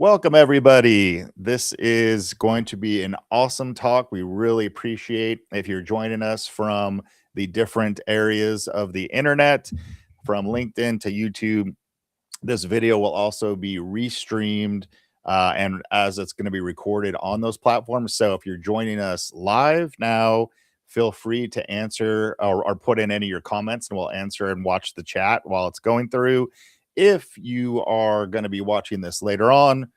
Welcome, everybody. This is going to be an awesome talk. We really appreciate if you're joining us from the different areas of the internet, from LinkedIn to YouTube. This video will also be restreamed and as it's going to be recorded on those platforms. So if you're joining us live now, feel free to answer or put in any of your comments and we'll answer and watch the chat while it's going through. If you are going to be watching this later on,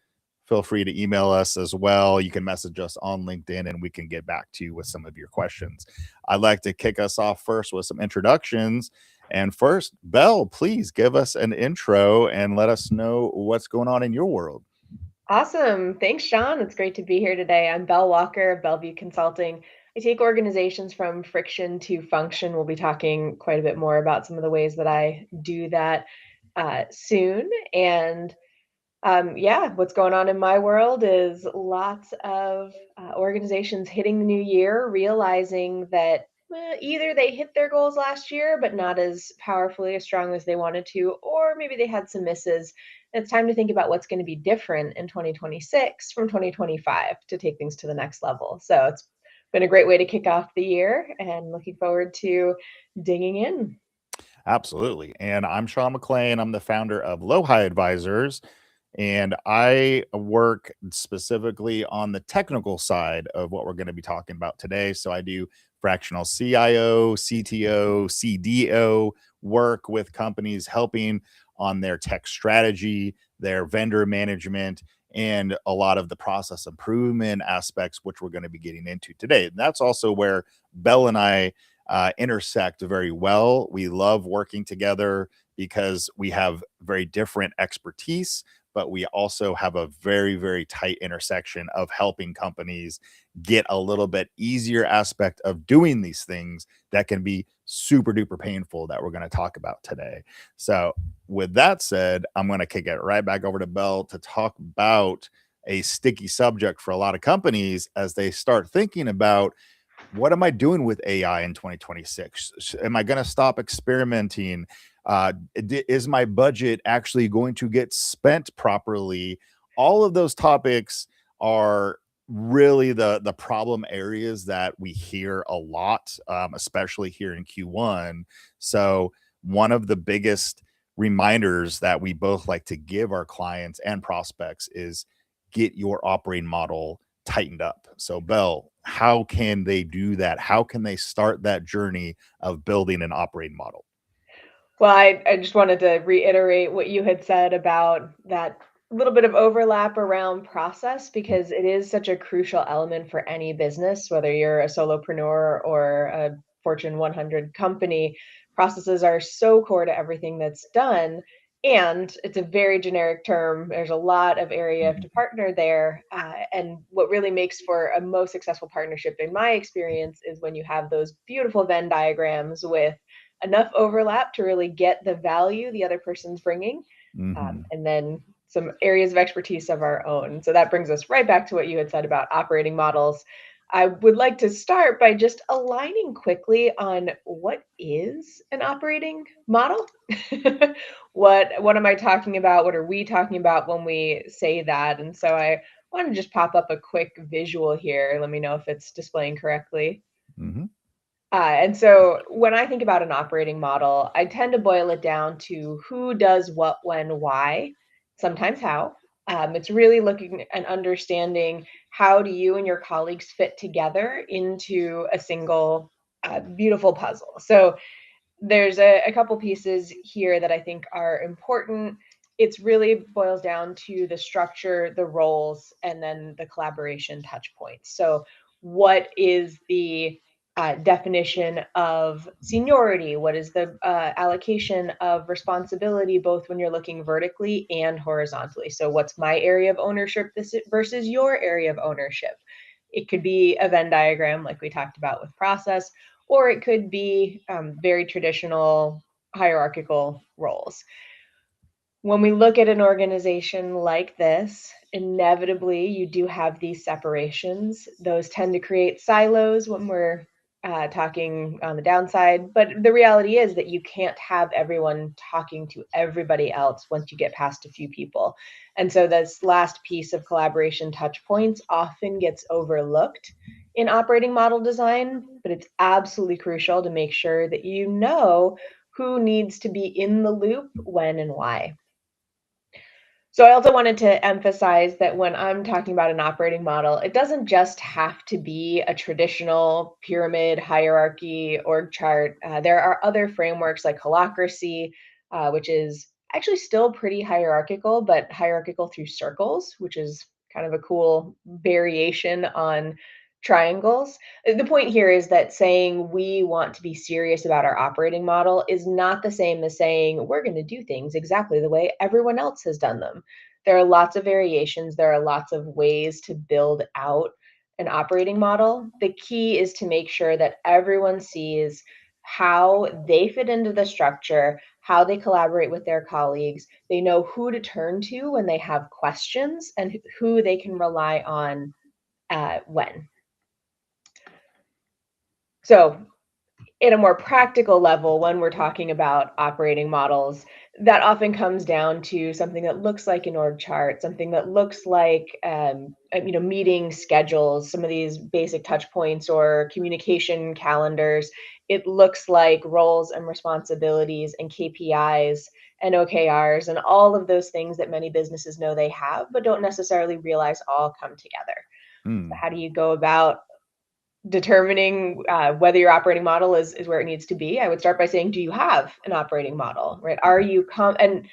feel free to email us as well. You can message us on LinkedIn and we can get back to you with some of your questions. I'd like to kick us off first with some introductions. And first, Belle, please give us an intro and let us know what's going on in your world. Awesome. Thanks, Sean. It's great to be here today. I'm Belle Walker of Belleview Consulting. I take organizations from friction to function. We'll be talking quite a bit more about some of the ways that I do that soon. And yeah, what's going on in my world is lots of organizations hitting the new year, realizing that either they hit their goals last year, but not as powerfully, as strong as they wanted to, or maybe they had some misses. It's time to think about what's going to be different in 2026 from 2025 to take things to the next level. So it's been a great way to kick off the year and looking forward to digging in. Absolutely. And I'm Sean McLean. I'm the founder of LoHi Advisors. And I work specifically on the technical side of what we're going to be talking about today. So I do fractional CIO, CTO, CDO work with companies helping on their tech strategy, their vendor management, and a lot of the process improvement aspects, which we're going to be getting into today. And that's also where Belle and I intersect very well. We love working together because we have very different expertise, but we also have a very, very tight intersection of helping companies get a little bit easier aspect of doing these things that can be super duper painful that we're going to talk about today. So, with that said, I'm going to kick it right back over to Belle to talk about a sticky subject for a lot of companies as they start thinking about what am I doing with AI in 2026? Am I going to stop experimenting? Is my budget actually going to get spent properly? All of those topics are really the problem areas that we hear a lot, especially here in Q1. So one of the biggest reminders that we both like to give our clients and prospects is get your operating model tightened up. So, Belle, how can they do that? How can they start that journey of building an operating model? Well, I just wanted to reiterate what you had said about that little bit of overlap around process because it is such a crucial element for any business, whether you're a solopreneur or a Fortune 100 company. Processes are so core to everything that's done. And it's a very generic term. There's a lot of area to Mhm. partner there. And what really makes for a most successful partnership, in my experience, is when you have those beautiful Venn diagrams with enough overlap to really get the value the other person's bringing, Mhm. and then some areas of expertise of our own. So that brings us right back to what you had said about operating models. I would like to start by just aligning quickly on what is an operating model. What am I talking about? What are we talking about when we say that? And so I want to just pop up a quick visual here. Let me know if it's displaying correctly. Mhm. And so when I think about an operating model, I tend to boil it down to who does what, when, why, sometimes how. It's really looking and understanding how do you and your colleagues fit together into a single beautiful puzzle. So there's a couple pieces here that I think are important. It's really boils down to the structure, the roles, and then the collaboration touch points. So, what is the definition of seniority? What is the allocation of responsibility, both when you're looking vertically and horizontally? So, what's my area of ownership versus your area of ownership? It could be a Venn diagram, like we talked about with process, or it could be very traditional hierarchical roles. When we look at an organization like this, inevitably you do have these separations. Those tend to create silos when we're talking on the downside. But the reality is that you can't have everyone talking to everybody else once you get past a few people. And so this last piece of collaboration touch points often gets overlooked in operating model design, but it's absolutely crucial to make sure that you know who needs to be in the loop, when, and why. So I also wanted to emphasize that when I'm talking about an operating model, it doesn't just have to be a traditional pyramid, hierarchy, org chart. There are other frameworks like holacracy, which is actually still pretty hierarchical, but hierarchical through circles, which is kind of a cool variation on triangles. The point here is that saying we want to be serious about our operating model is not the same as saying we're going to do things exactly the way everyone else has done them. There are lots of variations, there are lots of ways to build out an operating model. The key is to make sure that everyone sees how they fit into the structure, how they collaborate with their colleagues. They know who to turn to when they have questions and who they can rely on when. So, at a more practical level, when we're talking about operating models, that often comes down to something that looks like an org chart, something that looks like meeting schedules, some of these basic touch points or communication calendars. It looks like roles and responsibilities and KPIs and OKRs and all of those things that many businesses know they have, but don't necessarily realize all come together. So Hmm. how do you go about determining whether your operating model is where it needs to be? I would start by saying, do you have an operating model, right? Are you and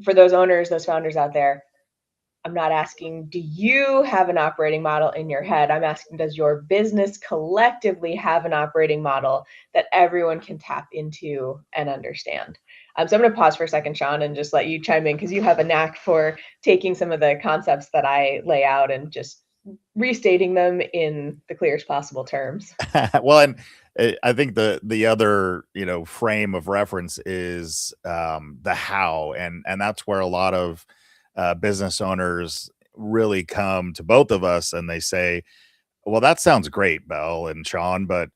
for those owners, those founders out there, I'm not asking, do you have an operating model in your head? I'm asking, does your business collectively have an operating model that everyone can tap into and understand? So I'm going to pause for a second, Sean, and just let you chime in because you have a knack for taking some of the concepts that I lay out and just restating them in the clearest possible terms. Well, and I think the other, frame of reference is, the how, and that's where a lot of, business owners really come to both of us and they say, "Well, that sounds great, Belle and Sean, but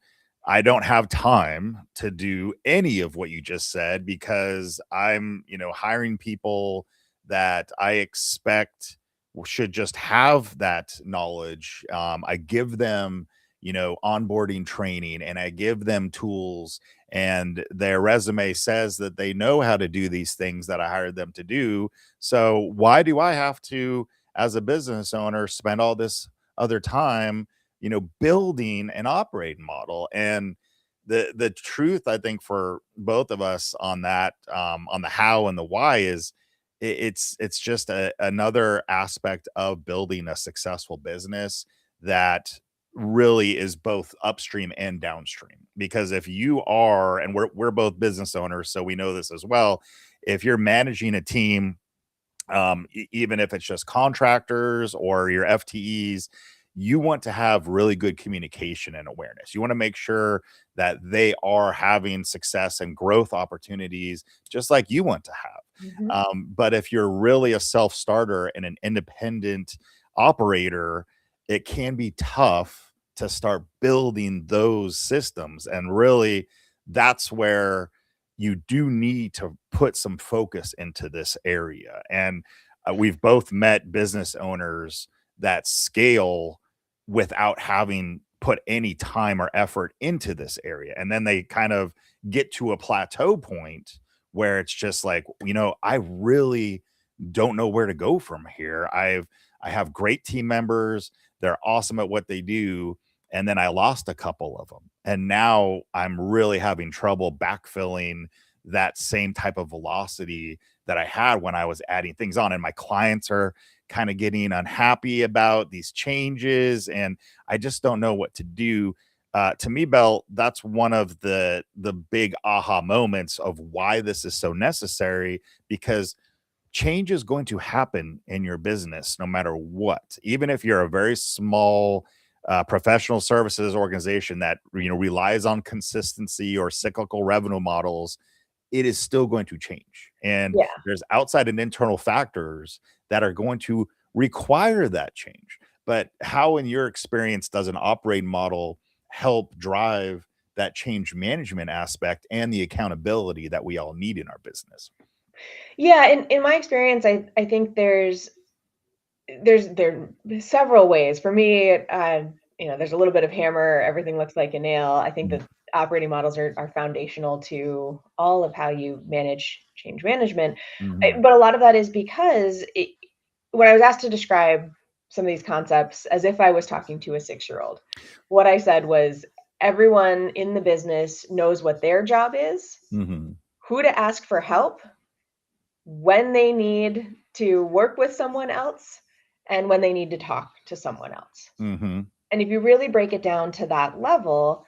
I don't have time to do any of what you just said because I'm, hiring people that I expect should just have that knowledge. I give them, onboarding training and I give them tools and their resume says that they know how to do these things that I hired them to do. So why do I have to, as a business owner, spend all this other time building an operating model?" And the truth, I think, for both of us on that, on the how and the why is it's just another aspect of building a successful business that really is both upstream and downstream. Because if you are, and we're both business owners, so we know this as well, if you're managing a team, even if it's just contractors or your FTEs, you want to have really good communication and awareness. You want to make sure that they are having success and growth opportunities just like you want to have. Mhm. But if you're really a self starter and an independent operator, it can be tough to start building those systems. And really, that's where you do need to put some focus into this area. And we've both met business owners that scale without having put any time or effort into this area. And then they kind of get to a plateau point where it's just like, I really don't know where to go from here. I have great team members. They're awesome at what they do. And then I lost a couple of them. And now I'm really having trouble backfilling that same type of velocity that I had when I was adding things on. And my clients are kind of getting unhappy about these changes. And I just don't know what to do. To me, Belle, that's one of the big aha moments of why this is so necessary, because change is going to happen in your business no matter what. Even if you're a very small professional services organization that relies on consistency or cyclical revenue models, it is still going to change. And Yeah. there's outside and internal factors that are going to require that change. But how, in your experience, does an operating model help drive that change management aspect and the accountability that we all need in our business. Yeah, in my experience, I think there are several ways. For me, there's a little bit of hammer, everything looks like a nail. I think Mm, that operating models are foundational to all of how you manage change management. mhm, But a lot of that is because when I was asked to describe some of these concepts as if I was talking to a 6-year-old, what I said was everyone in the business knows what their job is, mhm, who to ask for help, when they need to work with someone else, and when they need to talk to someone else. mhm, And if you really break it down to that level,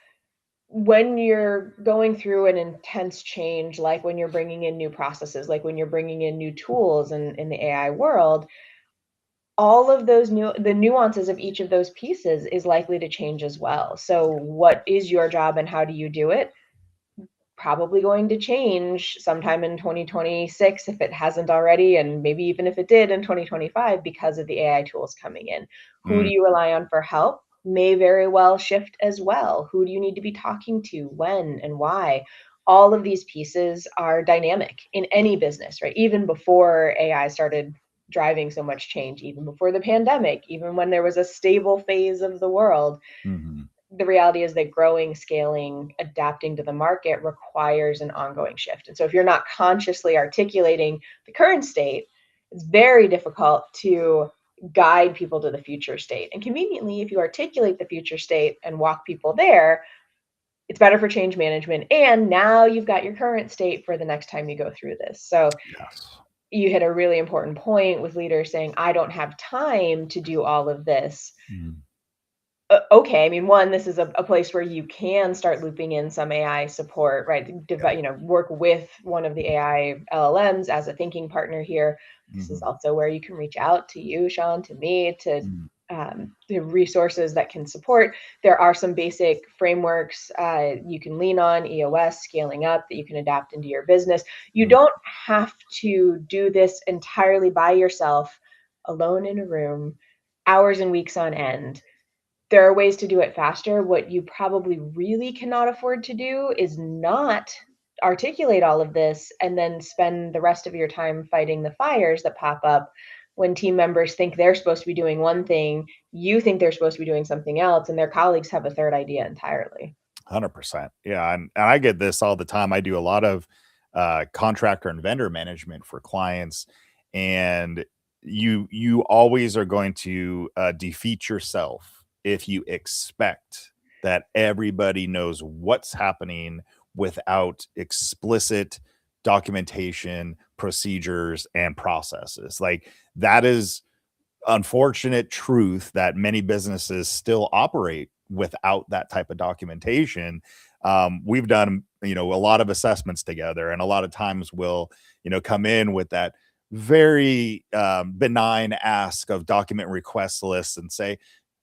when you're going through an intense change, like when you're bringing in new processes, like when you're bringing in new tools in the AI world, all of the nuances of each of those pieces is likely to change as well. So what is your job and how do you do it? Probably going to change sometime in 2026 if it hasn't already, and maybe even if it did in 2025 because of the AI tools coming in. Who mm, do you rely on for help? May very well shift as well. Who do you need to be talking to? When and why? All of these pieces are dynamic in any business, right? Even before AI started driving so much change, even before the pandemic, even when there was a stable phase of the world, mhm, the reality is that growing, scaling, adapting to the market requires an ongoing shift. And so if you're not consciously articulating the current state, it's very difficult to guide people to the future state. And conveniently, if you articulate the future state and walk people there, it's better for change management. And now you've got your current state for the next time you go through this. So yes. you hit a really important point with leaders saying, I don't have time to do all of this. Mm, Okay, I mean, one, this is a place where you can start looping in some AI support, right? yeah, Work with one of the AI LLMs as a thinking partner here. This is mhm, also where you can reach out to you, Sean, to me, to mm, the resources that can support. There are some basic frameworks you can lean on, EOS, scaling up, that you can adapt into your business. You mm, don't have to do this entirely by yourself, alone in a room, hours and weeks on end. There are ways to do it faster. What you probably really cannot afford to do is not articulate all of this and then spend the rest of your time fighting the fires that pop up when team members think they're supposed to be doing one thing, you think they're supposed to be doing something else, and their colleagues have a third idea entirely. 100%. Yeah, and I get this all the time. I do a lot of contractor and vendor management for clients, and you always are going to defeat yourself if you expect that everybody knows what's happening without explicit documentation, procedures, and processes. Like that is unfortunate truth that many businesses still operate without that type of documentation. We've done, a lot of assessments together, and a lot of times we'll, come in with that very benign ask of document request lists and say,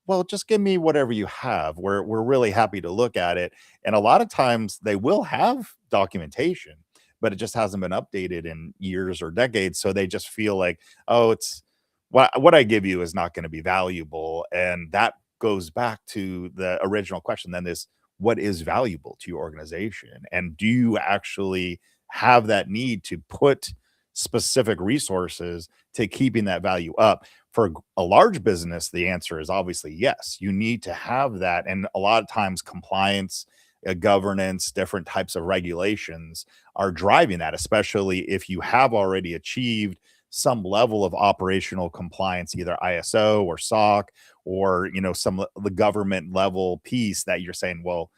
well, just give me whatever you have. We're really happy to look at it. And a lot of times they will have documentation, but it just hasn't been updated in years or decades. So they just feel like, oh, it's what I give you is not going to be valuable. And that goes back to the original question then is what is valuable to your organization? And do you actually have that need to put specific resources to keeping that value up? For a large business, the answer is obviously yes. You need to have that. And a lot of times, compliance, governance, different types of regulations are driving that, especially if you have already achieved some level of operational compliance, either ISO or SOC, or some the government level piece that you're saying, well,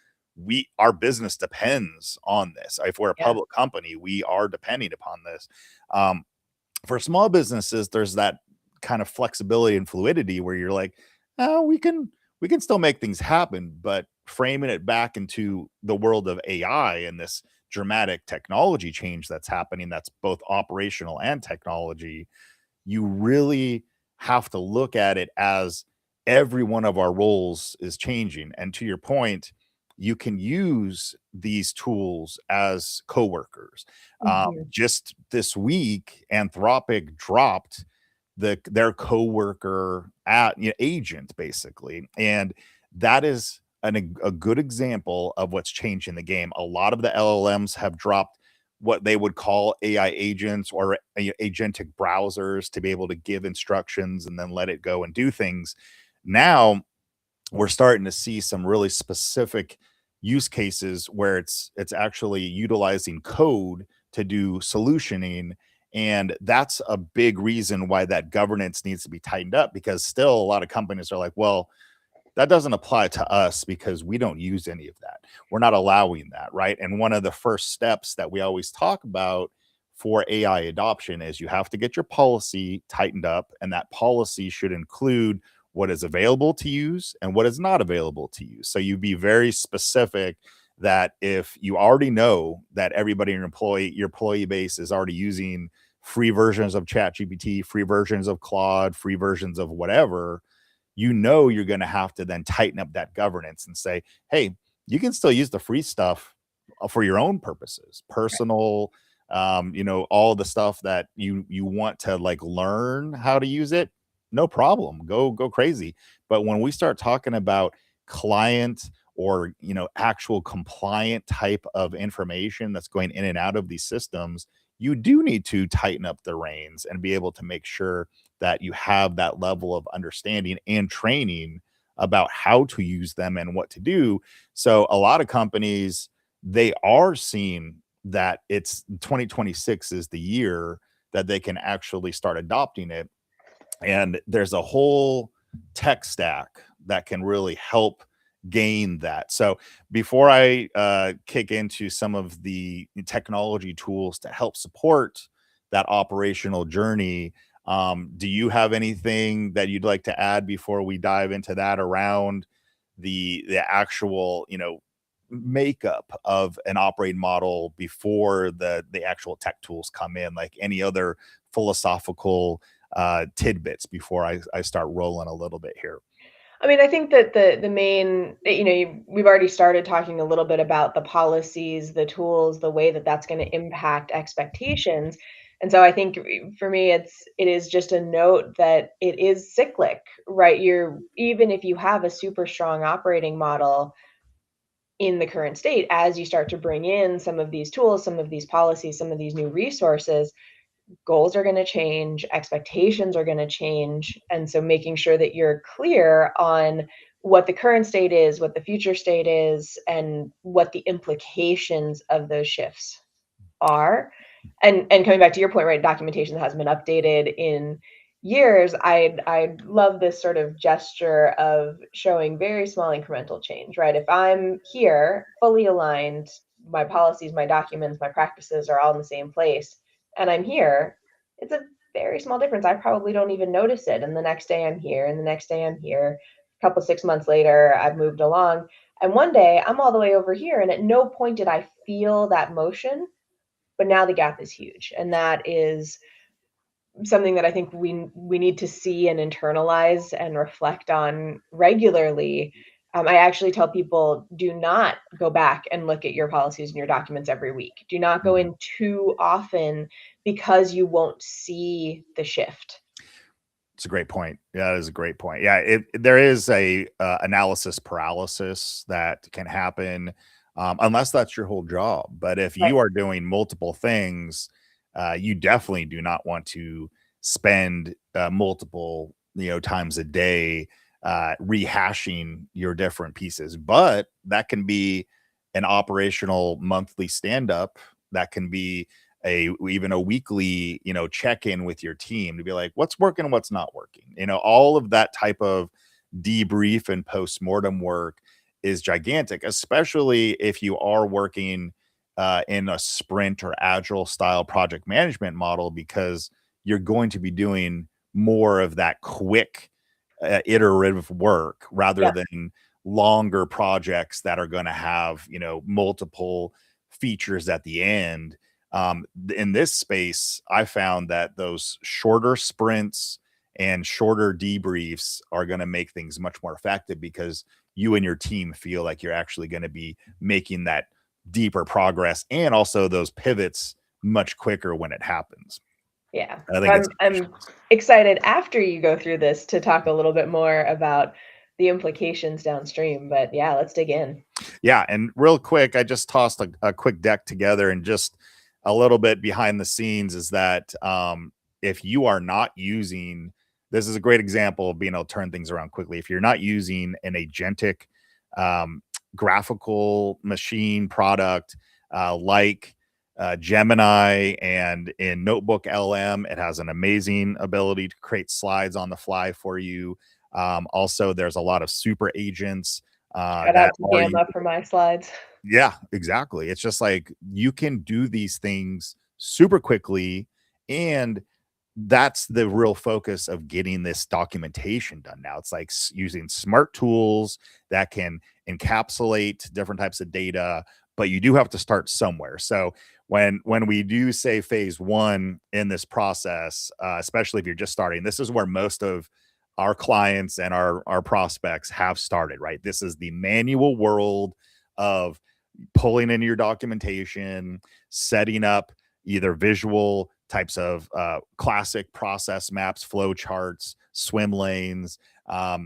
our business depends on this. If we're a Yeah. public company, we are depending upon this. Um, for small businesses, there's that kind of flexibility and fluidity where you're like, oh, we can still make things happen, but framing it back into the world of AI and this dramatic technology change that's happening, that's both operational and technology, you really have to look at it as every one of our roles is changing. And to your point, you can use these tools as coworkers. Mhm. Just this week, Anthropic dropped their coworker agent basically, and that is a good example of what's changed in the game. A lot of the LLMs have dropped what they would call AI agents or agentic browsers to be able to give instructions and then let it go and do things. Now we're starting to see some really specific use cases where it's actually utilizing code to do solutioning, and that's a big reason why that governance needs to be tightened up, because still a lot of companies are like, well, that doesn't apply to us because we don't use any of that. We're not allowing that, right? And one of the first steps that we always talk about for AI adoption is you have to get your policy tightened up, and that policy should include what is available to use and what is not available to use. So you be very specific that if you already know that everybody in your employee base is already using free versions of ChatGPT, free versions of Claude, free versions of whatever, you know you're going to have to then tighten up that governance and say, hey, you can still use the free stuff for your own purposes, personal, all the stuff that you want to like learn how to use it, no problem, go crazy. But when we start talking about client or actual compliant type of information that's going in and out of these systems, you do need to tighten up the reins and be able to make sure that you have that level of understanding and training about how to use them and what to do. So a lot of companies, they are seeing that it's 2026 is the year that they can actually start adopting it. And there's a whole tech stack that can really help gain that. So before I kick into some of the technology tools to help support that operational journey, do you have anything that you'd like to add before we dive into that around the actual makeup of an operating model before the actual tech tools come in, like any other philosophical tidbits before I start rolling a little bit here? I mean, I think that the main, we've already started talking a little bit about the policies, the tools, the way that that's going to impact expectations. And so I think for me, it is just a note that it is cyclic, right? Even if you have a super strong operating model in the current state, as you start to bring in some of these tools, some of these policies, some of these new resources, goals are going to change, expectations are going to change. And so making sure that you're clear on what the current state is, what the future state is, and what the implications of those shifts are. And coming back to your point, right, documentation that hasn't been updated in years, I love this sort of gesture of showing very small incremental change, right? If I'm here fully aligned, my policies, my documents, my practices are all in the same place, and I'm here, it's a very small difference. I probably don't even notice it. And the next day I'm here, and the next day I'm here. A couple 6 months later, I've moved along. And one day I'm all the way over here. And at no point did I feel that motion. But now the gap is huge. And that is something that I think we need to see and internalize and reflect on regularly. I actually tell people, do not go back and look at your policies and your documents every week. Do not go in too often, because you won't see the shift. It's a great point. Yeah, that is a great point. Yeah, there is a analysis paralysis that can happen unless that's your whole job. But if Right. you are doing multiple things, you definitely do not want to spend multiple times a day rehashing your different pieces. But that can be an operational monthly stand up. That can be even a weekly check in with your team to be like, what's working, what's not working. All of that type of debrief and post-mortem work is gigantic, especially if you are working in a sprint or agile style project management model, because you're going to be doing more of that quick iterative work rather Yeah. than longer projects that are going to have multiple features at the end. In this space, I found that those shorter sprints and shorter debriefs are going to make things much more effective, because you and your team feel like you're actually going to be making that deeper progress and also those pivots much quicker when it happens. Yeah. I So think it's I'm excited after you go through this to talk a little bit more about the implications downstream. But yeah, let's dig in. Yeah, and real quick, I just tossed a quick deck together, and just a little bit behind the scenes is that if you are not using, this is a great example of being able to turn things around quickly. If you're not using an agentic um, graphical machine product like Gemini, and in Notebook LM, it has an amazing ability to create slides on the fly for you. Also, there's a lot of super agents Shout out that to are, Gamma for my slides. yeah, exactly. It's just like you can do these things super quickly, and that's the real focus of getting this documentation done now. It's like using smart tools that can encapsulate different types of data, but you do have to start somewhere. So when we do say phase one in this process, especially if you're just starting, this is where most of our clients and our prospects have started, right? This is the manual world of pulling in your documentation, setting up either visual types of classic process maps, flow charts, swim lanes.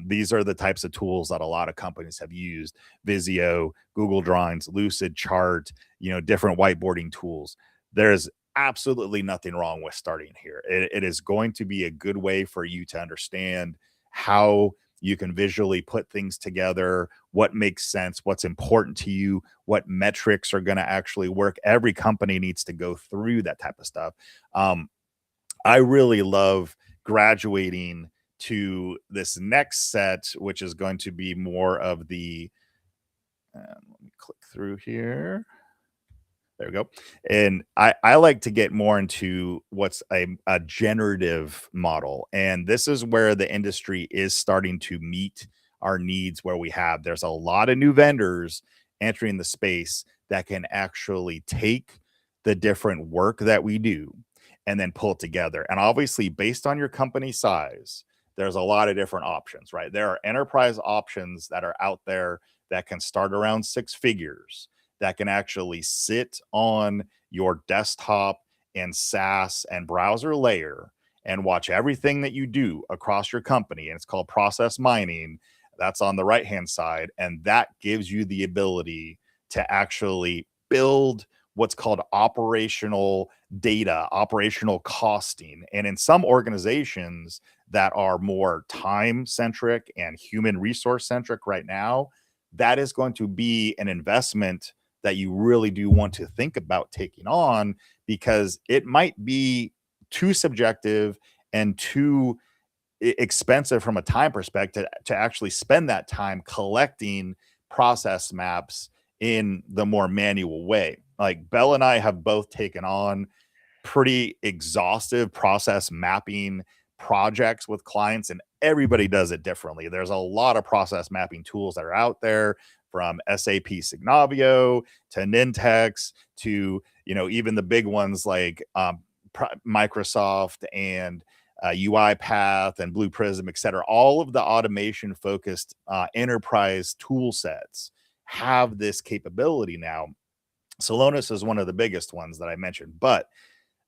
These are the types of tools that a lot of companies have used: Visio, Google Drawings, Lucid Chart, different whiteboarding tools. There's absolutely nothing wrong with starting here. It is going to be a good way for you to understand how you can visually put things together, what makes sense, what's important to you, what metrics are going to actually work. Every company needs to go through that type of stuff. I really love graduating to this next set, which is going to be more of the, let me click through here. There we go. And I like to get more into what's a generative model. And this is where the industry is starting to meet our needs, where there's a lot of new vendors entering the space that can actually take the different work that we do and then pull it together. And obviously, based on your company size, there's a lot of different options, right? There are enterprise options that are out there that can start around 6 figures, that can actually sit on your desktop and SaaS and browser layer and watch everything that you do across your company. And it's called process mining. That's on the right hand side. And that gives you the ability to actually build what's called operational data, operational costing. And in some organizations that are more time centric and human resource centric right now, that is going to be an investment that you really do want to think about taking on, because it might be too subjective and too expensive from a time perspective to actually spend that time collecting process maps in the more manual way. Like Belle and I have both taken on pretty exhaustive process mapping projects with clients, and everybody does it differently. There's a lot of process mapping tools that are out there, from SAP Signavio to Nintex to even the big ones like Microsoft and UiPath and Blue Prism, et cetera. All of the automation focused enterprise tool sets have this capability now. Solonis is one of the biggest ones that I mentioned, but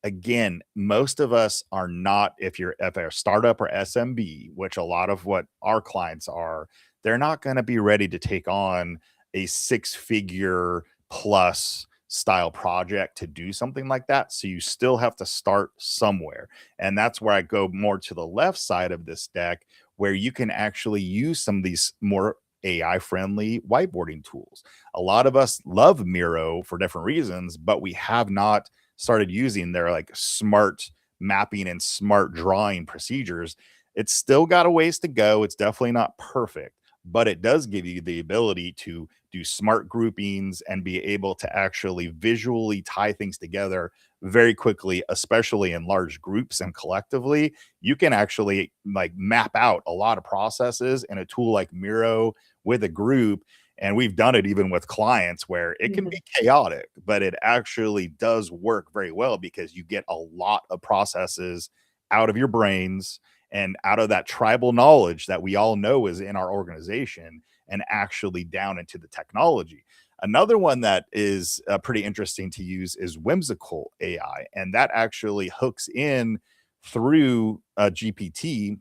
again, most of us are not, if you're a startup or SMB, which a lot of what our clients are, they're not going to be ready to take on a 6 figure plus style project to do something like that. So you still have to start somewhere. And that's where I go more to the left side of this deck, where you can actually use some of these more AI friendly whiteboarding tools. A lot of us love Miro for different reasons, but we have not started using their like smart mapping and smart drawing procedures. It's still got a ways to go. It's definitely not perfect, but it does give you the ability to do smart groupings and be able to actually visually tie things together very quickly, especially in large groups and collectively. You can actually like map out a lot of processes in a tool like Miro with a group. And we've done it even with clients where it can be chaotic, but it actually does work very well, because you get a lot of processes out of your brains and out of that tribal knowledge that we all know is in our organization, and actually down into the technology. Another one that is pretty interesting to use is Whimsical AI, and that actually hooks in through GPT.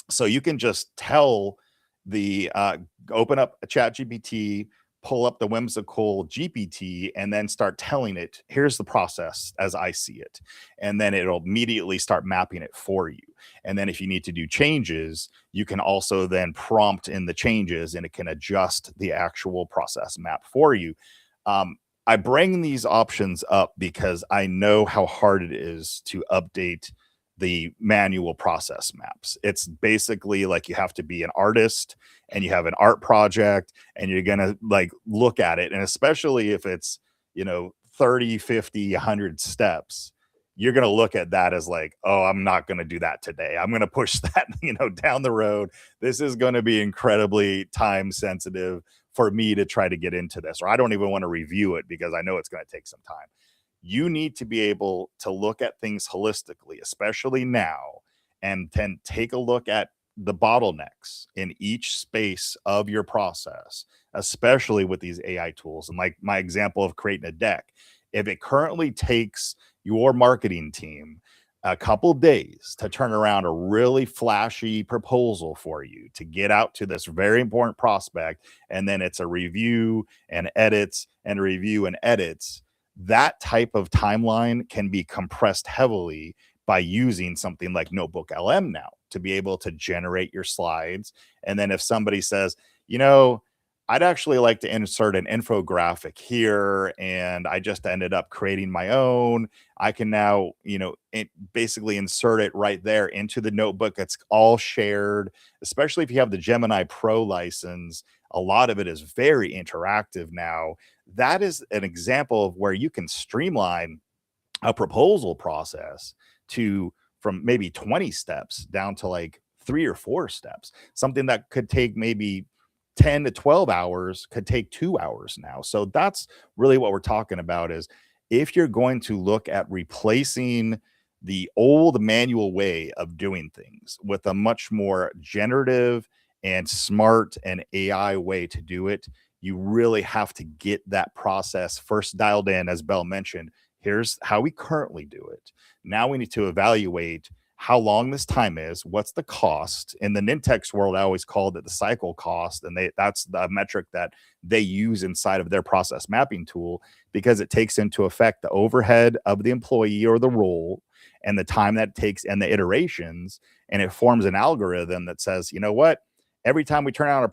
So you can just tell the open up a chat GPT, pull up the whimsical GPT, and then start telling it, here's the process as I see it. And then it'll immediately start mapping it for you. And then if you need to do changes, you can also then prompt in the changes and it can adjust the actual process map for you. I bring these options up because I know how hard it is to update the manual process maps. It's basically like you have to be an artist and you have an art project and you're going to like look at it. And especially if it's, 30, 50, 100 steps, you're going to look at that as like, oh, I'm not going to do that today. I'm going to push that, down the road. This is going to be incredibly time sensitive for me to try to get into this, or I don't even want to review it because I know it's going to take some time. You need to be able to look at things holistically, especially now, and then take a look at the bottlenecks in each space of your process, especially with these AI tools. And like my example of creating a deck, if it currently takes your marketing team a couple days to turn around a really flashy proposal for you to get out to this very important prospect, and then it's a review and edits and review and edits, that type of timeline can be compressed heavily by using something like Notebook LM now to be able to generate your slides. And then if somebody says, I'd actually like to insert an infographic here, and I just ended up creating my own, I can now, basically insert it right there into the notebook. It's all shared, especially if you have the Gemini Pro license. A lot of it is very interactive now. That is an example of where you can streamline a proposal process to from maybe 20 steps down to like 3 or 4 steps. Something that could take maybe 10 to 12 hours could take 2 hours now. So that's really what we're talking about, is if you're going to look at replacing the old manual way of doing things with a much more generative and smart and AI way to do it, you really have to get that process first dialed in. As Belle mentioned, here's how we currently do it. Now we need to evaluate how long this time is, what's the cost. In the Nintex world, I always called it the cycle cost, and that's the metric that they use inside of their process mapping tool, because it takes into effect the overhead of the employee or the role and the time that it takes and the iterations, and it forms an algorithm that says, you know what, every time we turn out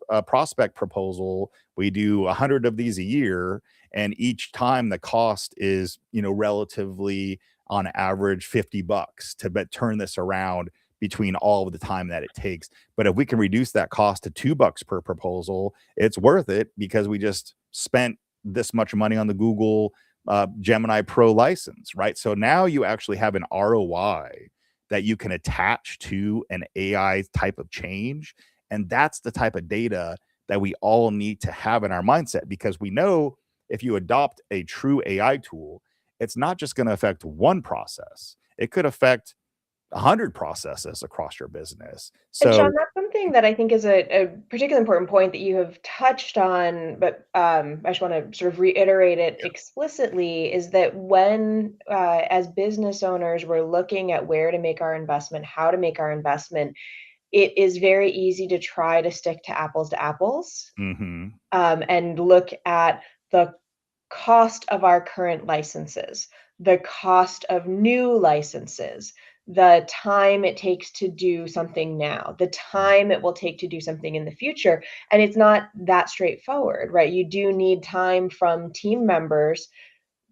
a prospect proposal, we do 100 of these a year, and each time the cost is, relatively on average $50 to turn this around between all of the time that it takes. But if we can reduce that cost to $2 per proposal, it's worth it because we just spent this much money on the Google Gemini Pro license, right? So now you actually have an ROI that you can attach to an AI type of change. And that's the type of data that we all need to have in our mindset, because we know if you adopt a true AI tool, it's not just going to affect one process. It could affect 100 processes across your business. And Sean, So, that's something that I think is a particularly important point that you have touched on, but I just want to sort of reiterate it explicitly, is that when, as business owners, we're looking at where to make our investment, how to make our investment, it is very easy to try to stick to apples, mhm, and look at the cost of our current licenses, the cost of new licenses, the time it takes to do something now, the time it will take to do something in the future. And it's not that straightforward, right? You do need time from team members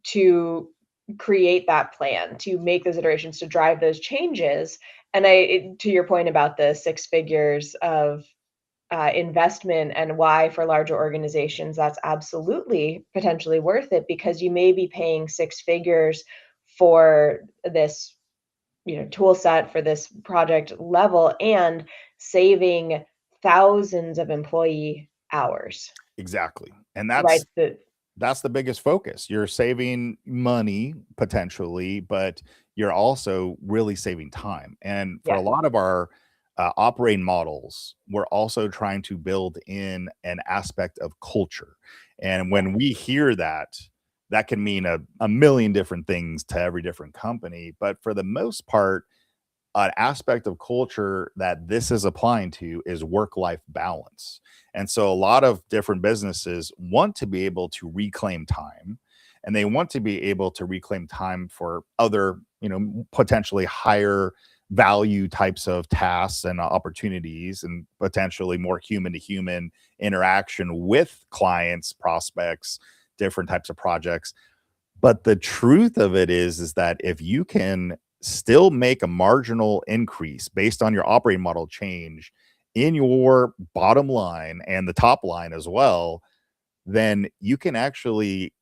to create that plan, to make those iterations, to drive those changes. And to your point about the 6 figures of investment, and why for larger organizations that's absolutely potentially worth it, because you may be paying 6 figures for this tool set, for this project level, and saving thousands of employee hours, exactly. And right? that's the biggest focus. You're saving money potentially, but you're also really saving time. And for a Yes. lot of our operating models, we're also trying to build in an aspect of culture. And when we hear that, that can mean a million different things to every different company. But for the most part, an aspect of culture that this is applying to is work-life balance. And so a lot of different businesses want to be able to reclaim time, and they want to be able to reclaim time for other, potentially higher value types of tasks and opportunities, and potentially more human to human interaction with clients, prospects, different types of projects. But the truth of it is that if you can still make a marginal increase based on your operating model change in your bottom line and the top line as well, then you can actually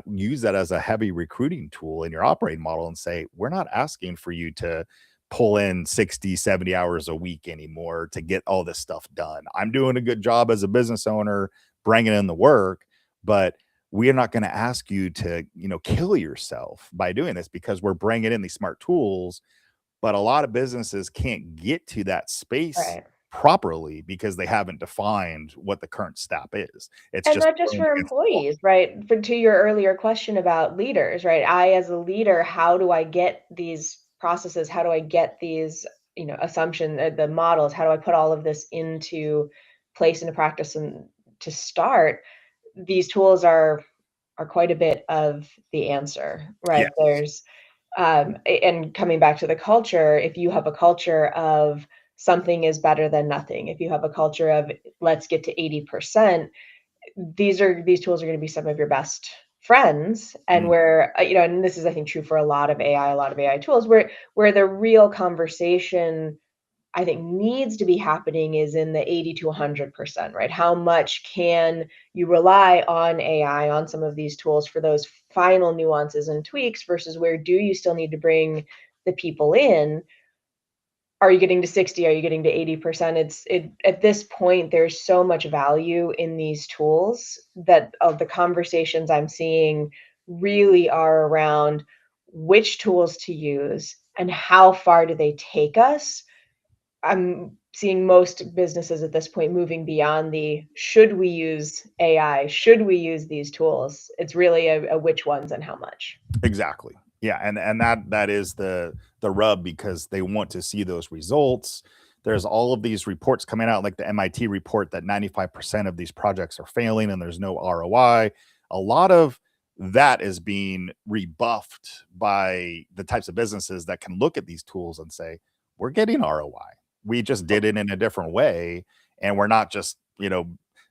use that as a heavy recruiting tool in your operating model and say, we're not asking for you to pull in 60, 70 hours a week anymore to get all this stuff done. I'm doing a good job as a business owner bringing in the work, but we're not going to ask you to, kill yourself by doing this, because we're bringing in these smart tools. But a lot of businesses can't get to that space Right. properly because they haven't defined what the current step is. It's And just not just thrown for against the wall. employees, right? To your earlier question about leaders, right? I, as a leader, how do I get these processes? How do I get these, assumption, the models? How do I put all of this into place, into practice? And to start, these tools are quite a bit of the answer, right? Yes, And coming back to the culture, if you have a culture of something is better than nothing, if you have a culture of let's get to 80%, these tools are going to be some of your best friends. And mm, where and this is, I think, true for a lot of AI tools, where the real conversation, I think, needs to be happening is in the 80 to 100%, right? How much can you rely on AI, on some of these tools for those final nuances and tweaks, versus where do you still need to bring the people in? Are you getting to 60? Are you getting to 80%? At this point, there's so much value in these tools that of the conversations I'm seeing really are around which tools to use and how far do they take us. I'm seeing most businesses at this point moving beyond the should we use AI? Should we use these tools? It's really a which ones and how much. exactly. Yeah, and that is the rub, because they want to see those results. There's all of these reports coming out, like the MIT report, that 95% of these projects are failing and there's no ROI. A lot of that is being rebuffed by the types of businesses that can look at these tools and say, we're getting ROI. We just did it in a different way. And we're not just,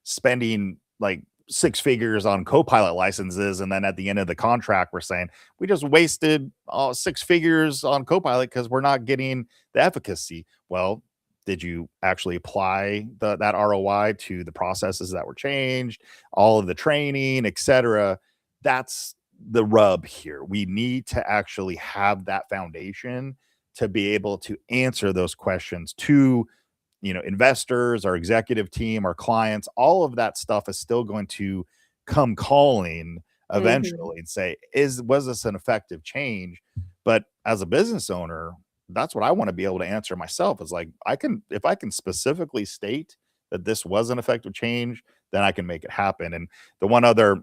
spending like six figures on Copilot licenses. And then at the end of the contract, we're saying, we just wasted six figures on Copilot because we're not getting the efficacy. Well, did you actually apply that ROI to the processes that were changed, all of the training, etc.? That's the rub here. We need to actually have that foundation to be able to answer those questions to, investors, our executive team, our clients. All of that stuff is still going to come calling Mhm. eventually and say, was this an effective change? But as a business owner, that's what I want to be able to answer myself, is like, if I can specifically state that this was an effective change, then I can make it happen. And the one other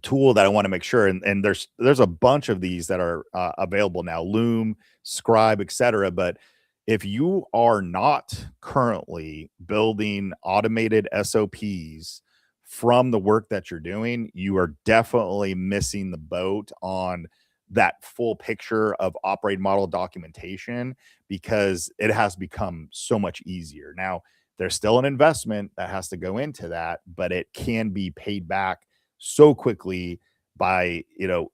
tool that I want to make sure, and there's a bunch of these that are available now, Loom, Scribe, etc. But if you are not currently building automated SOPs from the work that you're doing, you are definitely missing the boat on that full picture of operating model documentation, because it has become so much easier. Now, there's still an investment that has to go into that, but it can be paid back so quickly by,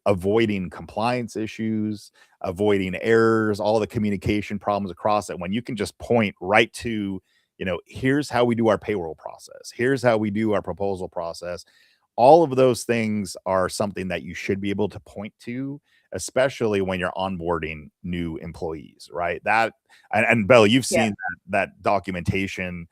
avoiding compliance issues, avoiding errors, all the communication problems across it, when you can just point right to, here's how we do our payroll process, here's how we do our proposal process. All of those things are something that you should be able to point to, especially when you're onboarding new employees, right? That and Belle, you've Yeah. seen that documentation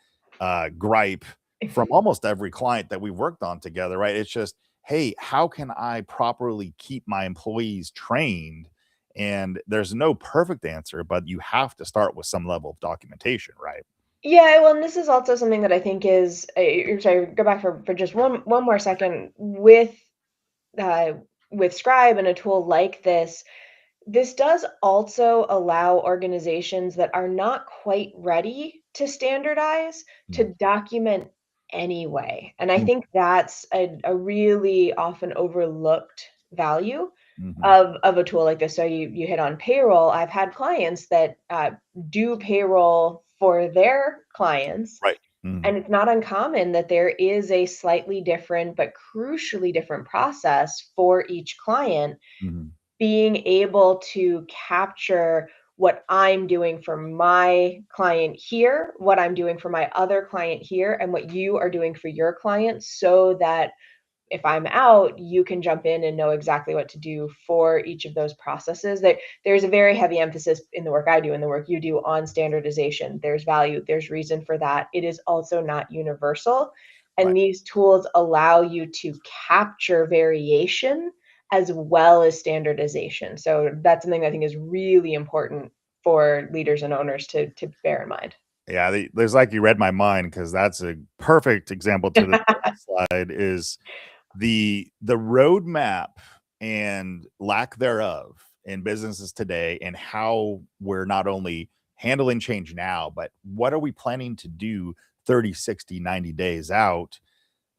gripe from almost every client that we've worked on together, right? It's just, hey, how can I properly keep my employees trained? And there's no perfect answer, but you have to start with some level of documentation, right? Yeah, well, and this is also something that I think is, sorry, go back for just one more second uh, with Scribe and a tool like this. This does also allow organizations that are not quite ready to standardize to Mm, document anyway. And I mm, think that's a really often overlooked value mhm. of a tool like this. So you hit on payroll. I've had clients that do payroll for their clients, Right. Mhm, and it's not uncommon that there is a slightly different but crucially different process for each client. mhm. Being able to capture what I'm doing for my client here, what I'm doing for my other client here, and what you are doing for your client, so that if I'm out, you can jump in and know exactly what to do for each of those processes. That there's a very heavy emphasis in the work I do and the work you do on standardization. There's value, there's reason for that. It is also not universal. Right. And these tools allow you to capture variation as well as standardization. So that's something I think is really important for leaders and owners to bear in mind. Yeah, there's like you read my mind because that's a perfect example to the next slide is the roadmap and lack thereof in businesses today and how we're not only handling change now, but what are we planning to do 30, 60, 90 days out?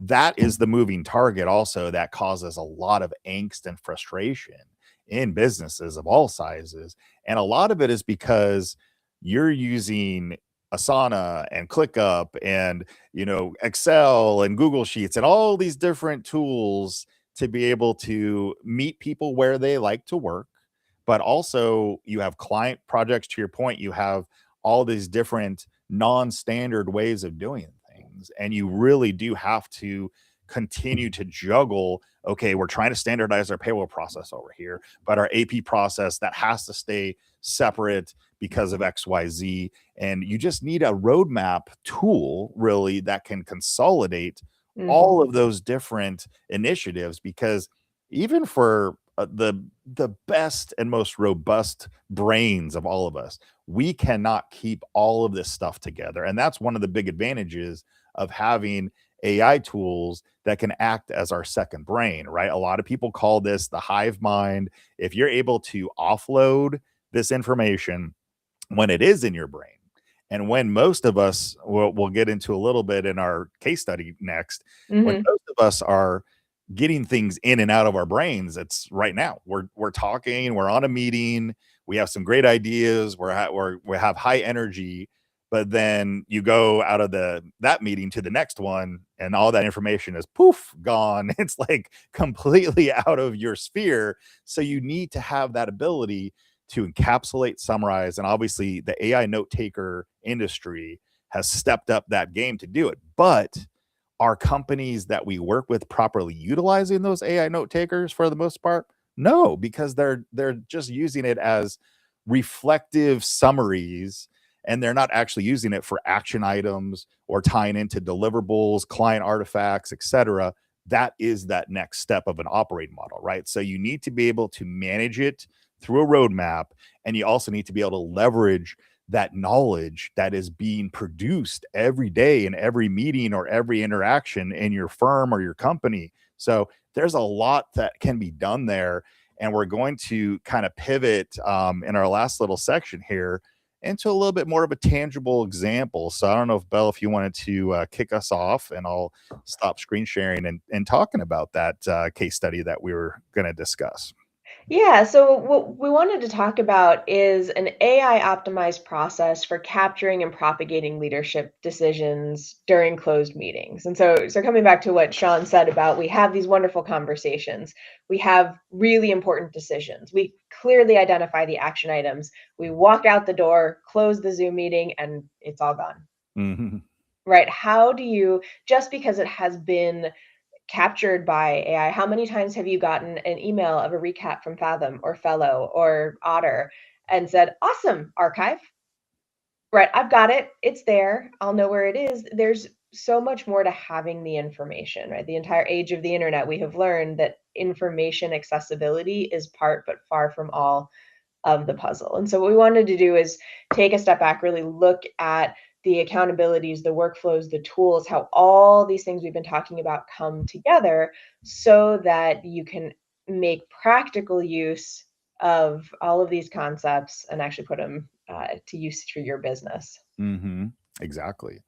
That is the moving target also that causes a lot of angst and frustration in businesses of all sizes. And a lot of it is because you're using Asana and ClickUp and Excel and Google Sheets and all these different tools to be able to meet people where they like to work. But also you have client projects, to your point, you have all these different non-standard ways of doing things, and you really do have to continue to juggle. Okay, we're trying to standardize our payroll process over here, but our AP process that has to stay separate because of XYZ. And you just need a roadmap tool really that can consolidate all Mhm. of those different initiatives, because even for the best and most robust brains of all of us, we cannot keep all of this stuff together. And that's one of the big advantages of having AI tools that can act as our second brain, right? A lot of people call this the hive mind. If you're able to offload this information when it is in your brain, and when most of us, we'll get into a little bit in our case study next, when Mhm. most of us are getting things in and out of our brains, it's right now. We're talking, we're on a meeting, we have some great ideas, we have high energy, but then you go out of that meeting to the next one, and all that information is poof gone. It's like completely out of your sphere. So you need to have that ability to encapsulate, summarize, and obviously the AI note taker industry has stepped up that game to do it. But are companies that we work with properly utilizing those AI note takers for the most part? No, because they're just using it as reflective summaries, and they're not actually using it for action items or tying into deliverables, client artifacts, etc. That is that next step of an operating model, right? So you need to be able to manage it through a roadmap, and you also need to be able to leverage that knowledge that is being produced every day in every meeting or every interaction in your firm or your company. So there's a lot that can be done there. And we're going to kind of pivot in our last little section here into a little bit more of a tangible example. So I don't know if Belle, if you wanted to kick us off, and I'll stop screen sharing and talking about that case study that we were going to discuss. Yeah, so what we wanted to talk about is an AI optimized process for capturing and propagating leadership decisions during closed meetings. And so coming back to what Sean said about we have these wonderful conversations, we have really important decisions. We clearly identify the action items. We walk out the door, close the Zoom meeting, and it's all gone. Mm-hmm. Right? How do you, just because it has been captured by AI, how many times have you gotten an email of a recap from Fathom or Fellow or Otter and said, "Awesome, archive, right? I've got it. It's there. I'll know where it is." There's so much more to having the information, right? The entire age of the internet, we have learned that information accessibility is part, but far from all of the puzzle. And so what we wanted to do is take a step back, really look at the accountabilities, the workflows, the tools, how all these things we've been talking about come together so that you can make practical use of all of these concepts and actually put them to use for your business. Mm-hmm. Exactly.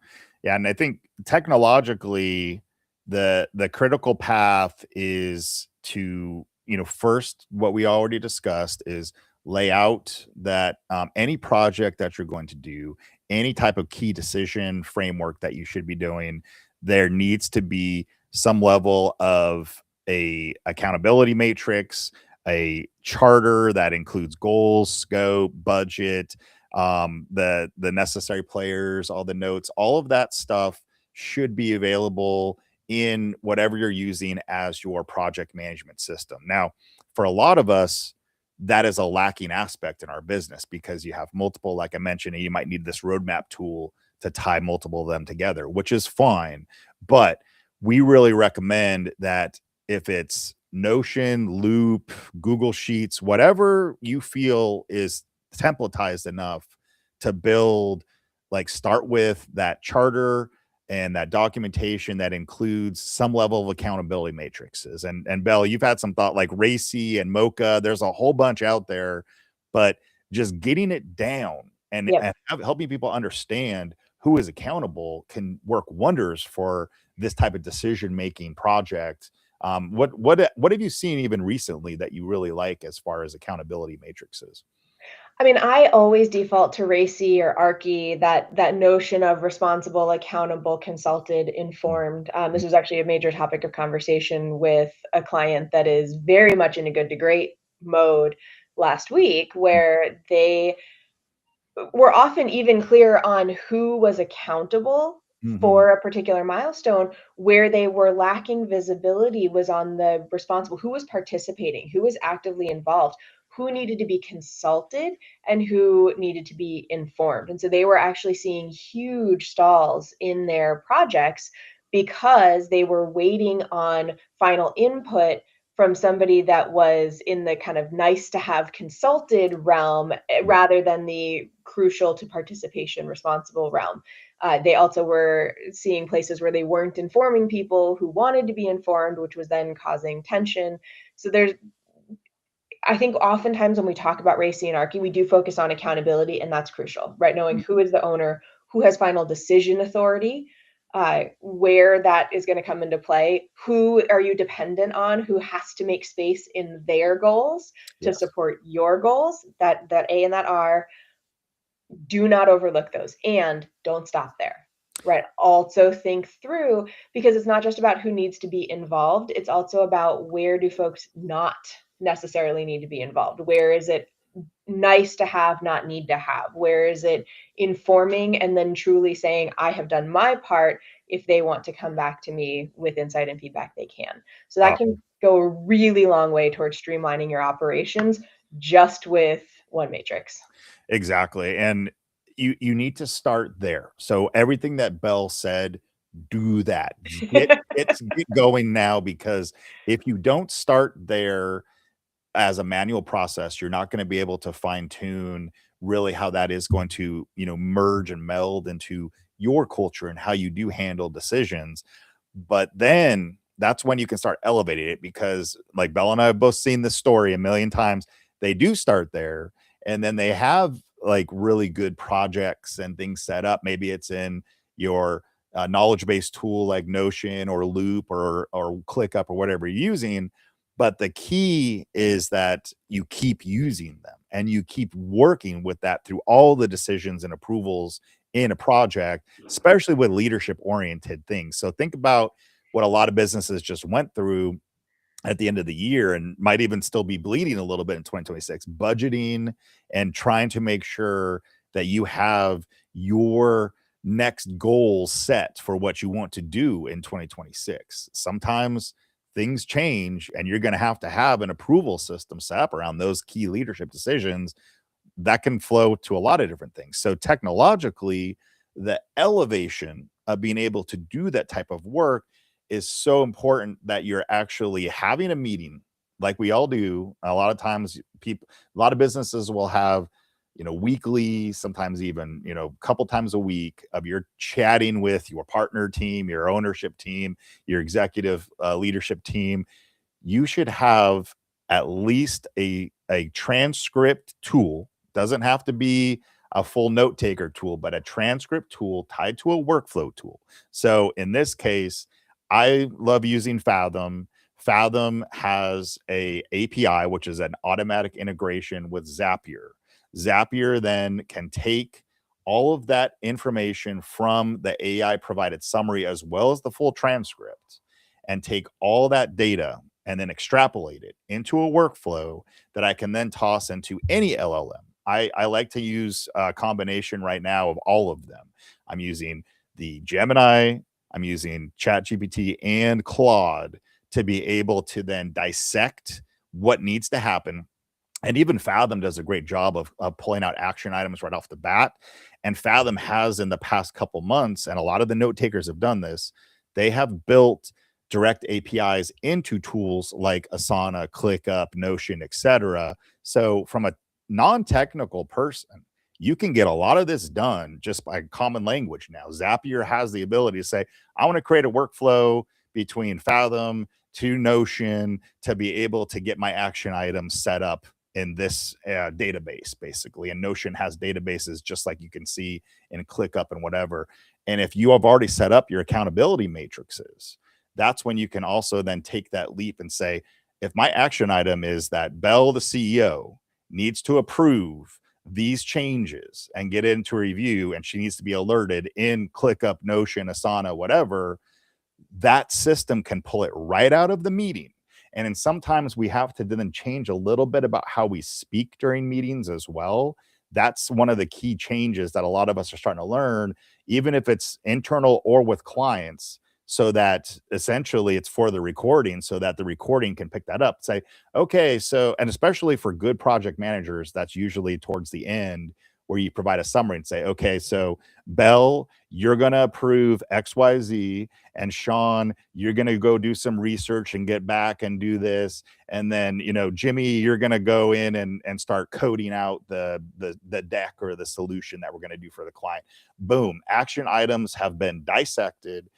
Yeah, and I think technologically, the critical path is to, first, what we already discussed is lay out that any project that you're going to do, any type of key decision framework that you should be doing, there needs to be some level of a accountability matrix, a charter that includes goals, scope, budget, the necessary players, all the notes, all of that stuff should be available in whatever you're using as your project management system. Now, for a lot of us, that is a lacking aspect in our business because you have multiple, like I mentioned, and you might need this roadmap tool to tie multiple of them together, which is fine. But we really recommend that if it's Notion, Loop, Google Sheets, whatever you feel is templatized enough to build, like, start with that charter and that documentation that includes some level of accountability matrices. And Belle, you've had some thought like Racy and Mocha. There's a whole bunch out there, but just getting it down and, Yep. and helping people understand who is accountable can work wonders for this type of decision making project. What have you seen even recently that you really like as far as accountability matrices? I mean, I always default to RACI or ARCI, that notion of responsible, accountable, consulted, informed. This was actually a major topic of conversation with a client that is very much in a good to great mode last week, where they were often even clear on who was accountable Mm-hmm. for a particular milestone. Where they were lacking visibility was on the responsible, who was participating, who was actively involved, who needed to be consulted, and who needed to be informed. And so they were actually seeing huge stalls in their projects because they were waiting on final input from somebody that was in the kind of nice to have consulted realm, rather than the crucial to participation responsible realm. They also were seeing places where they weren't informing people who wanted to be informed, which was then causing tension. So I think oftentimes when we talk about RACI and ARCI, we do focus on accountability, and that's crucial, right? Knowing who is the owner, who has final decision authority, where that is going to come into play, who are you dependent on, who has to make space in their goals to Yes. support your goals. That A and that R, do not overlook those, and don't stop there. Right. Also think through, because it's not just about who needs to be involved, it's also about where do folks not necessarily need to be involved. Where is it nice to have, not need to have? Where is it informing and then truly saying, I have done my part? If they want to come back to me with insight and feedback, they can. So that Uh, can go a really long way towards streamlining your operations just with one matrix. exactly. And you need to start there. So everything that Belle said, do that. Get going now, because if you don't start there as a manual process, you're not going to be able to fine tune really how that is going to, merge and meld into your culture and how you do handle decisions. But then that's when you can start elevating it, because like Bella and I have both seen this story a million times. They do start there, and then they have like really good projects and things set up. Maybe it's in your knowledge based tool like Notion or Loop or ClickUp or whatever you're using. But the key is that you keep using them and you keep working with that through all the decisions and approvals in a project, especially with leadership oriented things. So think about what a lot of businesses just went through at the end of the year and might even still be bleeding a little bit in 2026, budgeting and trying to make sure that you have your next goals set for what you want to do in 2026. Sometimes things change and you're going to have an approval system set up around those key leadership decisions that can flow to a lot of different things. So technologically, the elevation of being able to do that type of work is so important, that you're actually having a meeting like we all do. A lot of times a lot of businesses will have, weekly, sometimes even, a couple times a week of your chatting with your partner team, your ownership team, your executive leadership team. You should have at least a a transcript tool. Doesn't have to be a full note taker tool, but a transcript tool tied to a workflow tool. So in this case, I love using Fathom. Fathom has a API, which is an automatic integration with Zapier. Zapier then can take all of that information from the AI provided summary as well as the full transcript and take all that data and then extrapolate it into a workflow that I can then toss into any LLM. I like to use a combination right now of all of them. I'm using the Gemini, I'm using ChatGPT and Claude to be able to then dissect what needs to happen. And even Fathom does a great job of pulling out action items right off the bat. And Fathom has in the past couple months, and a lot of the note takers have done this, they have built direct APIs into tools like Asana, ClickUp, Notion, etc. So from a non-technical person, you can get a lot of this done just by common language now. Zapier has the ability to say, I want to create a workflow between Fathom to Notion to be able to get my action items set up in this database, basically. And Notion has databases just like you can see in ClickUp and whatever. And if you have already set up your accountability matrices, that's when you can also then take that leap and say, if my action item is that Belle, the CEO, needs to approve these changes and get into review, and she needs to be alerted in ClickUp, Notion, Asana, whatever, that system can pull it right out of the meeting. And then sometimes we have to then change a little bit about how we speak during meetings as well. That's one of the key changes that a lot of us are starting to learn, even if it's internal or with clients, so that essentially it's for the recording, so that the recording can pick that up. Say, okay, so, and especially for good project managers, that's usually towards the end where you provide a summary and say, okay, so Belle, you're going to approve XYZ, and Sean, you're going to go do some research and get back and do this. And then, Jimmy, you're going to go in and start coding out the deck or the solution that we're going to do for the client. Boom. Action items have been dissected.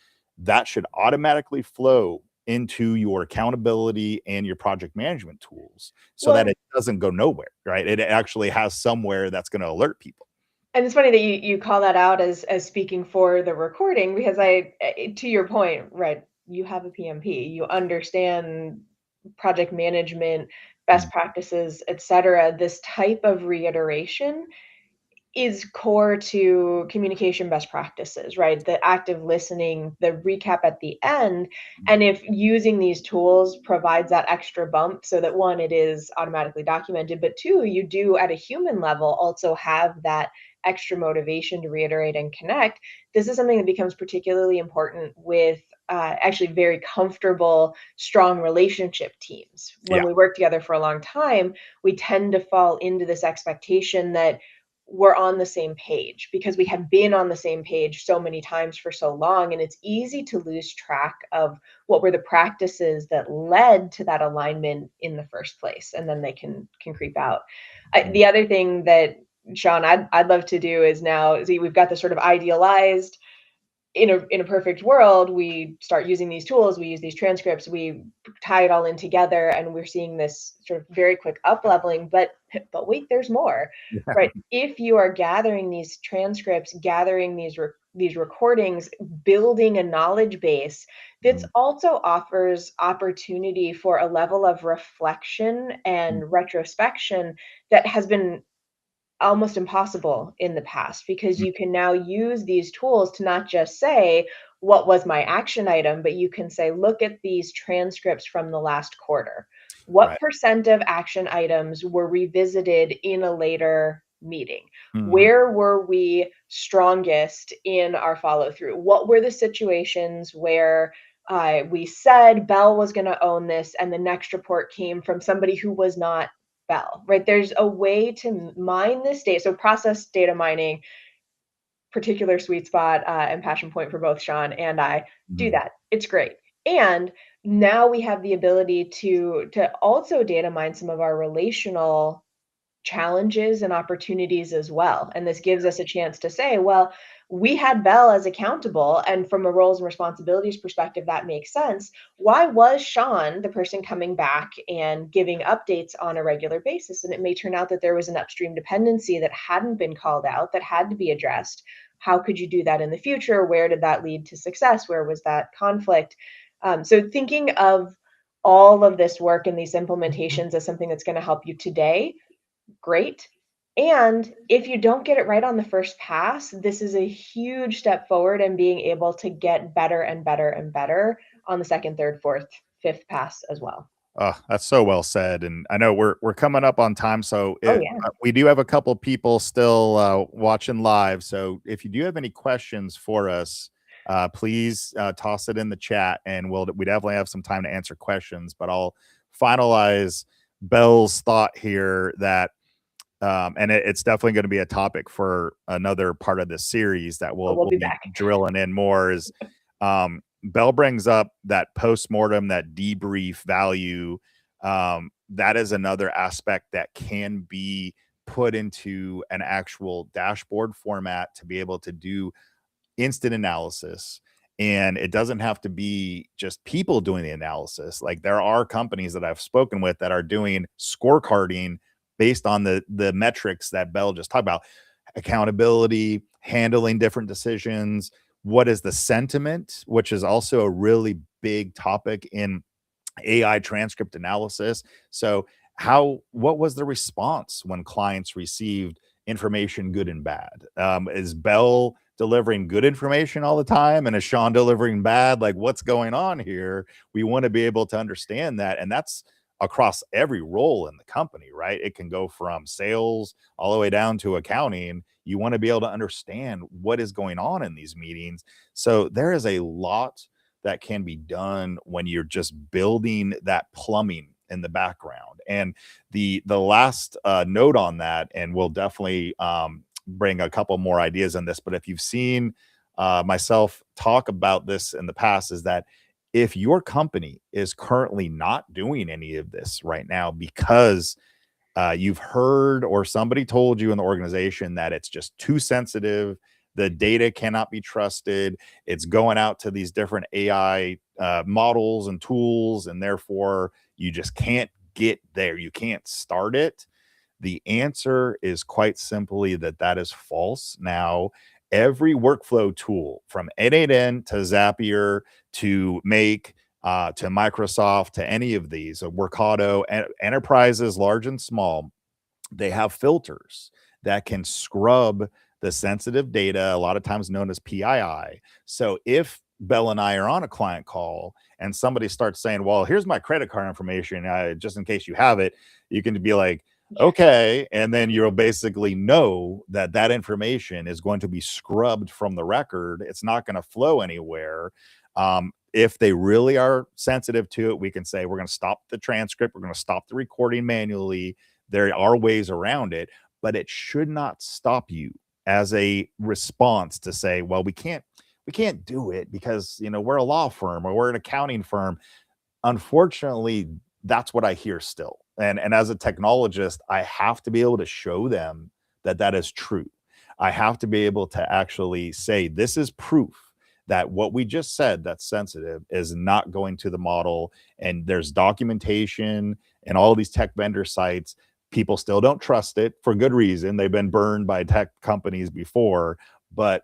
That should automatically flow into your accountability and your project management tools so that Well, it doesn't go nowhere, right? It actually has somewhere that's going to alert people. and it's funny that you call that out as speaking for the recording, because to your point, right, you have a PMP, you understand project management, best Mm. practices, et cetera. This type of reiteration is core to communication best practices, right? The active listening, the recap at the end. And if using these tools provides that extra bump so that one, it is automatically documented, but two, you do at a human level also have that extra motivation to reiterate and connect. This is something that becomes particularly important with actually very comfortable, strong relationship teams. When Yeah. we work together for a long time, we tend to fall into this expectation that we're on the same page because we have been on the same page so many times for so long, and it's easy to lose track of what were the practices that led to that alignment in the first place, and then they can creep out. Mm. The other thing that, Sean, I'd love to do is, now see, we've got this sort of idealized, in a perfect world, we start using these tools, we use these transcripts, we tie it all in together, and we're seeing this sort of very quick up leveling. But wait, there's more, Yeah. right? If you are gathering these transcripts, gathering these recordings, building a knowledge base, this Mm. also offers opportunity for a level of reflection Mm. and retrospection that has been almost impossible in the past, because Mm. you can now use these tools to not just say, what was my action item, but you can say, look at these transcripts from the last quarter. What Right. percent of action items were revisited in a later meeting? Mm. Where were we strongest in our follow through? What were the situations where we said Belle was going to own this, and the next report came from somebody who was not Belle, right? There's a way to mine this data. So process data mining, particular sweet spot and passion point for both Sean and I. Do Mm. that. It's great. And now we have the ability to also data mine some of our relational challenges and opportunities as well. And this gives us a chance to say, well, we had Belle as accountable, and from a roles and responsibilities perspective, that makes sense. Why was Sean the person coming back and giving updates on a regular basis? And it may turn out that there was an upstream dependency that hadn't been called out, that had to be addressed. How could you do that in the future? Where did that lead to success? Where was that conflict? So thinking of all of this work and these implementations as something that's going to help you today, great. And if you don't get it right on the first pass, this is a huge step forward in being able to get better and better and better on the second, third, fourth, fifth pass as well. That's so well said, and I know we're coming up on time, so Oh, yeah. we do have a couple people still watching live. So if you do have any questions for us, please toss it in the chat, and we definitely have some time to answer questions. But I'll finalize Belle's thought here that, and it's definitely going to be a topic for another part of this series that We'll we'll be be back. drilling in more. Is Belle brings up that postmortem, that debrief value. That is another aspect that can be put into an actual dashboard format to be able to do instant analysis. And it doesn't have to be just people doing the analysis. Like, there are companies that I've spoken with that are doing scorecarding based on the metrics that Belle just talked about: accountability, handling different decisions, what is the sentiment, which is also a really big topic in AI transcript analysis. So what was the response when clients received information, good and bad? Is Belle delivering good information all the time, and is Sean delivering bad? Like, what's going on here? We want to be able to understand that, and that's across every role in the company, right? It can go from sales all the way down to accounting. You want to be able to understand what is going on in these meetings. So there is a lot that can be done when you're just building that plumbing in the background. And the last note on that, and we'll definitely bring a couple more ideas on this, but if you've seen myself talk about this in the past, is that if your company is currently not doing any of this right now because you've heard or somebody told you in the organization that it's just too sensitive, the data cannot be trusted, it's going out to these different AI models and tools, and therefore you just can't get there, you can't start it. The answer is quite simply that is false. Now, every workflow tool from N8N to Zapier to Make to Microsoft to any of these, Workato, enterprises large and small, they have filters that can scrub the sensitive data, a lot of times known as PII. So if Belle and I are on a client call and somebody starts saying, well, here's my credit card information, just in case you have it, you can be like, okay. And then you'll basically know that information is going to be scrubbed from the record. It's not going to flow anywhere. If they really are sensitive to it, we can say, we're going to stop the transcript. We're going to stop the recording manually. There are ways around it, but it should not stop you as a response to say, well, we can't do it because, we're a law firm or we're an accounting firm. Unfortunately, that's what I hear still. And as a technologist, I have to be able to show them that is true. I have to be able to actually say, this is proof that what we just said that's sensitive is not going to the model. And there's documentation and all these tech vendor sites. People still don't trust it for good reason. They've been burned by tech companies before, but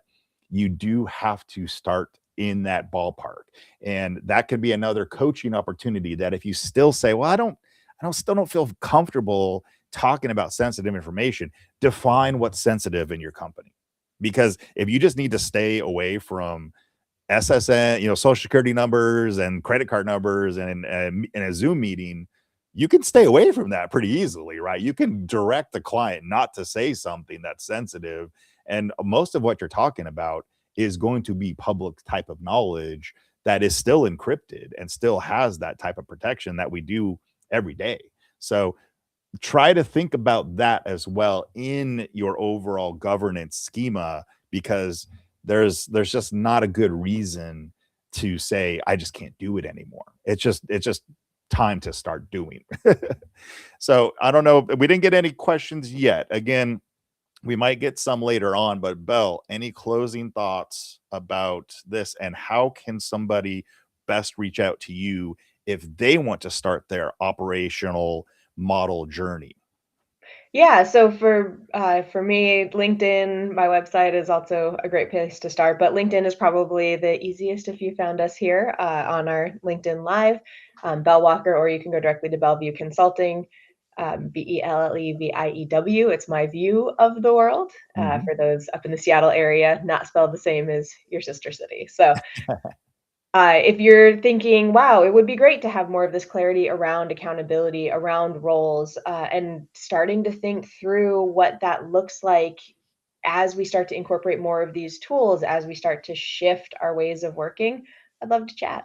you do have to start in that ballpark. And that could be another coaching opportunity, that if you still say, well, still don't feel comfortable talking about sensitive information, define what's sensitive in your company. Because if you just need to stay away from SSN, social security numbers and credit card numbers and in a Zoom meeting, you can stay away from that pretty easily, right? You can direct the client not to say something that's sensitive. And most of what you're talking about is going to be public type of knowledge that is still encrypted and still has that type of protection that we do every day. So try to think about that as well in your overall governance schema, because there's just not a good reason to say, I just can't do it anymore. It's just time to start doing. So I don't know. We didn't get any questions yet. Again, We might get some later on, but Belle, any closing thoughts about this, and how can somebody best reach out to you if they want to start their operational model journey? Yeah, so for me, LinkedIn, my website is also a great place to start, but LinkedIn is probably the easiest if you found us here on our LinkedIn Live, Belle Walker, or you can go directly to Belleview Consulting, Belleview. It's my view of the world Mhm. for those up in the Seattle area, not spelled the same as your sister city. So if you're thinking, wow, it would be great to have more of this clarity around accountability, around roles, and starting to think through what that looks like as we start to incorporate more of these tools, as we start to shift our ways of working, I'd love to chat.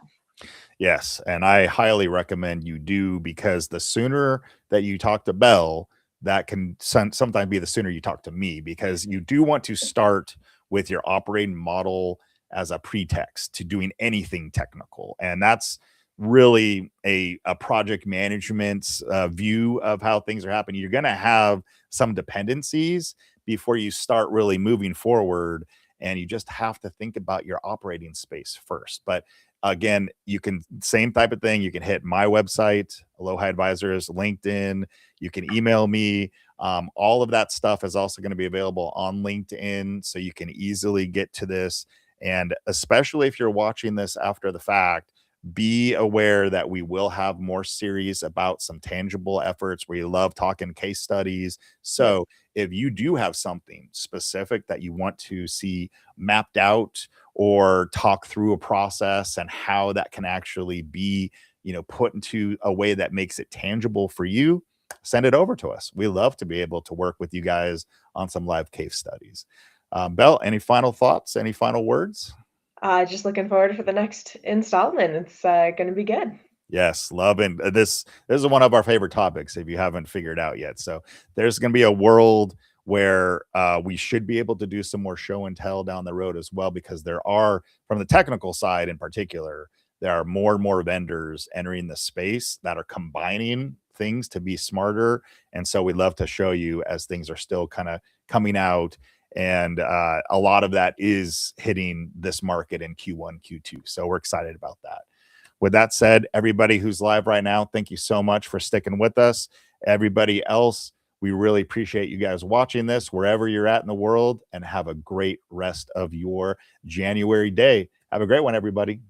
Yes, and I highly recommend you do, because the sooner that you talk to Belle, that can sometimes be the sooner you talk to me, because you do want to start with your operating model as a pretext to doing anything technical. And that's really a project management view of how things are happening. You're going to have some dependencies before you start really moving forward. And you just have to think about your operating space first. But again, you can, same type of thing. You can hit my website, LoHi Advisors, LinkedIn. You can email me. All of that stuff is also going to be available on LinkedIn, so you can easily get to this. And especially if you're watching this after the fact, be aware that we will have more series about some tangible efforts. We love talking case studies. Yep. So if you do have something specific that you want to see mapped out, or talk through a process and how that can actually be, put into a way that makes it tangible for you, send it over to us. We love to be able to work with you guys on some live case studies. Belle, any final thoughts? Any final words? Just looking forward for the next installment. It's going to be good. Yes, loving this. This is one of our favorite topics, if you haven't figured out yet. So there's going to be a world where we should be able to do some more show and tell down the road as well, because there are, from the technical side in particular, there are more and more vendors entering the space that are combining things to be smarter. And so we'd love to show you as things are still kind of coming out. And a lot of that is hitting this market in Q1, Q2. So we're excited about that. With that said, everybody who's live right now, thank you so much for sticking with us. Everybody else, we really appreciate you guys watching this wherever you're at in the world, and have a great rest of your January day. Have a great one, everybody.